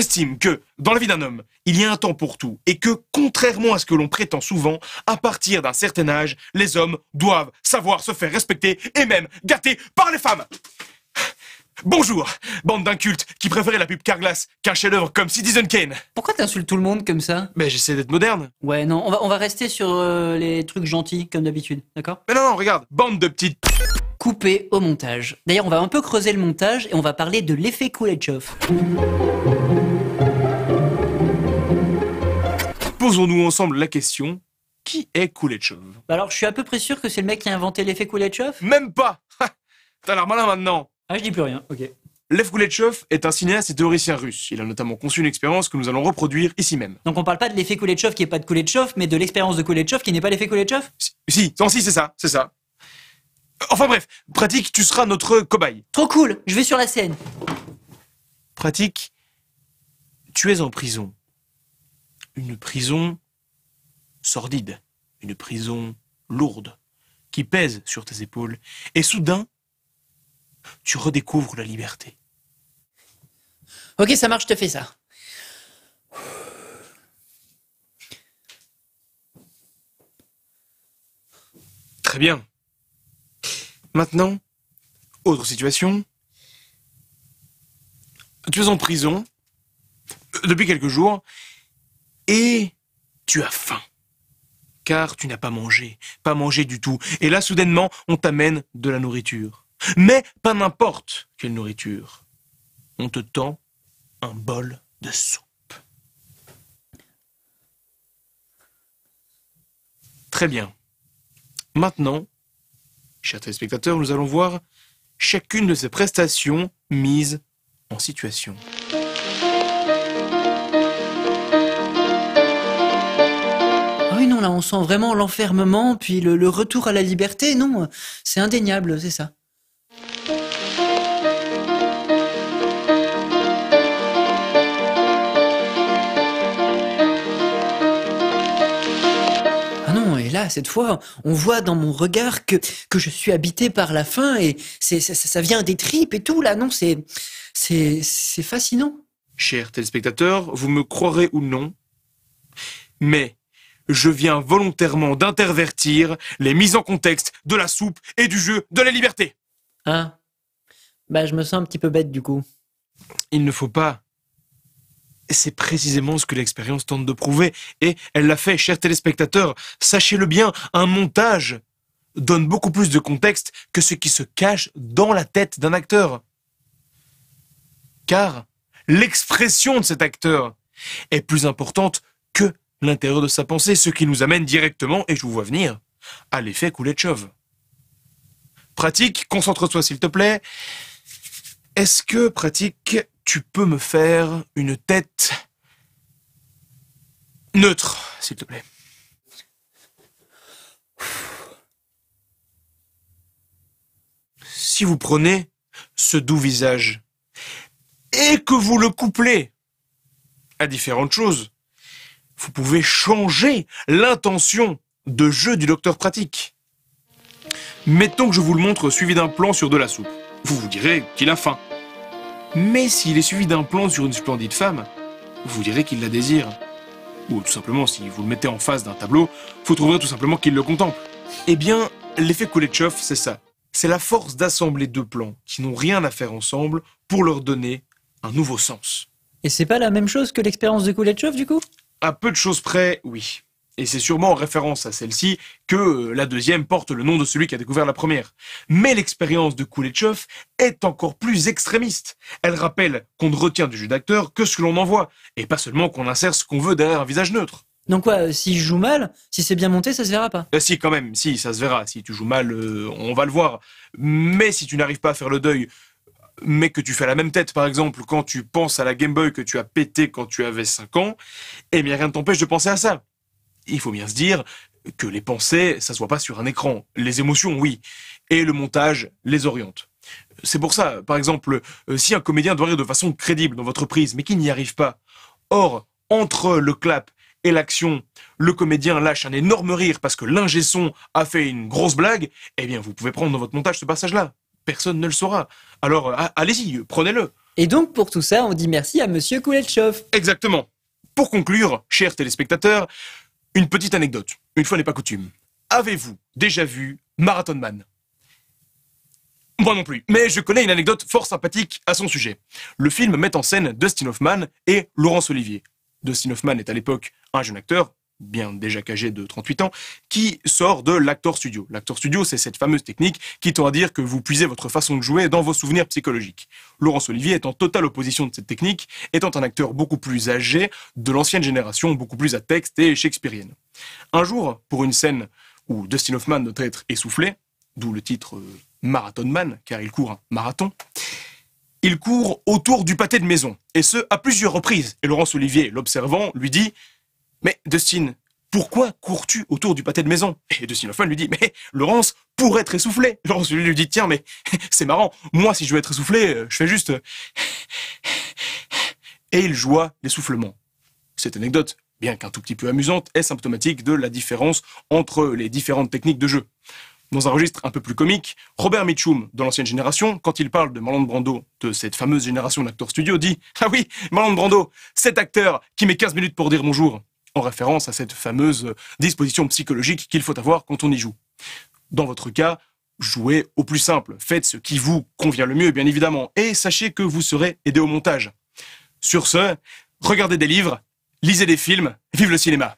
J'estime que, dans la vie d'un homme, il y a un temps pour tout, et que, contrairement à ce que l'on prétend souvent, à partir d'un certain âge, les hommes doivent savoir se faire respecter, et même gâter par les femmes. Bonjour, bande d'incultes qui préféraient la pub Carglass qu'un chef-d'œuvre comme Citizen Kane. Pourquoi t'insultes tout le monde comme ça? Mais j'essaie d'être moderne. Ouais, non, on va rester sur les trucs gentils, comme d'habitude, d'accord? Mais non, regarde, bande de petites... Coupé au montage. D'ailleurs, on va un peu creuser le montage et on va parler de l'effet Kuleshov. Posons-nous ensemble la question, qui est Kuleshov? Alors, je suis à peu près sûr que c'est le mec qui a inventé l'effet Kuleshov. Même pas. T'as l'air malin maintenant. Ah, je dis plus rien, ok. Lev Kuleshov est un cinéaste et théoricien russe. Il a notamment conçu une expérience que nous allons reproduire ici même. Donc on parle pas de l'effet Kuleshov qui est pas de Kuleshov, mais de l'expérience de Kuleshov qui n'est pas l'effet Kuleshov? Si, c'est ça, c'est ça. Enfin bref, Pratique, tu seras notre cobaye. Trop cool, je vais sur la scène. Pratique, tu es en prison. Une prison sordide, une prison lourde, qui pèse sur tes épaules. Et soudain, tu redécouvres la liberté. Ok, ça marche, je te fais ça. Très bien. Maintenant, autre situation. Tu es en prison depuis quelques jours et tu as faim. Car tu n'as pas mangé du tout. Et là, soudainement, on t'amène de la nourriture. Mais pas n'importe quelle nourriture. On te tend un bol de soupe. Très bien. Maintenant, chers téléspectateurs, nous allons voir chacune de ces prestations mises en situation. Ah oui, non, là, on sent vraiment l'enfermement, puis le retour à la liberté. Non, c'est indéniable, c'est ça. Ah non, et là, cette fois, on voit dans mon regard que je suis habité par la faim et ça vient des tripes et tout, là. Non, c'est fascinant. Chers téléspectateurs, vous me croirez ou non, mais je viens volontairement d'intervertir les mises en contexte de la soupe et du jeu de la liberté. Ah, bah je me sens un petit peu bête du coup. Il ne faut pas. C'est précisément ce que l'expérience tente de prouver, et elle l'a fait, chers téléspectateurs. Sachez-le bien, un montage donne beaucoup plus de contexte que ce qui se cache dans la tête d'un acteur. Car l'expression de cet acteur est plus importante que l'intérieur de sa pensée, ce qui nous amène directement, et je vous vois venir, à l'effet Kuleshov. Pratique, concentre-toi s'il te plaît. Est-ce que, Pratique, tu peux me faire une tête neutre, s'il te plaît? Si vous prenez ce doux visage et que vous le couplez à différentes choses, vous pouvez changer l'intention de jeu du docteur Pratique. Mettons que je vous le montre suivi d'un plan sur de la soupe. Vous vous direz qu'il a faim. Mais s'il est suivi d'un plan sur une splendide femme, vous direz qu'il la désire. Ou tout simplement, si vous le mettez en face d'un tableau, vous trouverez tout simplement qu'il le contemple. Eh bien, l'effet Kuleshov, c'est ça. C'est la force d'assembler deux plans qui n'ont rien à faire ensemble pour leur donner un nouveau sens. Et c'est pas la même chose que l'expérience de Kuleshov du coup? À peu de choses près, oui. Et c'est sûrement en référence à celle-ci que la deuxième porte le nom de celui qui a découvert la première. Mais l'expérience de Kuleshov est encore plus extrémiste. Elle rappelle qu'on ne retient du jeu d'acteur que ce que l'on en voit, et pas seulement qu'on insère ce qu'on veut derrière un visage neutre. Donc quoi, si je joue mal, si c'est bien monté, ça se verra pas? Si, quand même, si, ça se verra. Si tu joues mal, on va le voir. Mais si tu n'arrives pas à faire le deuil, mais que tu fais la même tête, par exemple, quand tu penses à la Game Boy que tu as pété quand tu avais 5 ans, eh bien rien ne t'empêche de penser à ça. Il faut bien se dire que les pensées, ça se voit pas sur un écran. Les émotions, oui. Et le montage les oriente. C'est pour ça, par exemple, si un comédien doit rire de façon crédible dans votre prise, mais qu'il n'y arrive pas, or, entre le clap et l'action, le comédien lâche un énorme rire parce que l'ingé son a fait une grosse blague, eh bien, vous pouvez prendre dans votre montage ce passage-là. Personne ne le saura. Alors, allez-y, prenez-le. Et donc, pour tout ça, on dit merci à Monsieur Kuleshov. Exactement. Pour conclure, chers téléspectateurs, une petite anecdote. Une fois n'est pas coutume. Avez-vous déjà vu Marathon Man ? Moi non plus, mais je connais une anecdote fort sympathique à son sujet. Le film met en scène Dustin Hoffman et Laurence Olivier. Dustin Hoffman est à l'époque un jeune acteur, bien déjà qu'âgé de 38 ans, qui sort de l'Actor Studio. L'Actor Studio, c'est cette fameuse technique qui tend à dire que vous puisez votre façon de jouer dans vos souvenirs psychologiques. Laurence Olivier est en totale opposition de cette technique, étant un acteur beaucoup plus âgé, de l'ancienne génération, beaucoup plus à texte et shakespearienne. Un jour, pour une scène où Dustin Hoffman doit être essoufflé, d'où le titre Marathon Man, car il court un marathon, il court autour du pâté de maison, et ce, à plusieurs reprises. Et Laurence Olivier, l'observant, lui dit « Mais Dustin, pourquoi cours-tu autour du pâté de maison ?» Et Dustin Hoffman lui dit « Mais Laurence, pour être essoufflé !» Laurence Olivier lui dit « Tiens, mais c'est marrant, moi si je veux être essoufflé, je fais juste... » Et il joua l'essoufflement. Cette anecdote, bien qu'un tout petit peu amusante, est symptomatique de la différence entre les différentes techniques de jeu. Dans un registre un peu plus comique, Robert Mitchum, de l'ancienne génération, quand il parle de Marlon Brando, de cette fameuse génération d'acteurs studio, dit « Ah oui, Marlon Brando, cet acteur qui met 15 minutes pour dire bonjour », en référence à cette fameuse disposition psychologique qu'il faut avoir quand on y joue. Dans votre cas, jouez au plus simple, faites ce qui vous convient le mieux, bien évidemment, et sachez que vous serez aidé au montage. Sur ce, regardez des livres, lisez des films, vive le cinéma!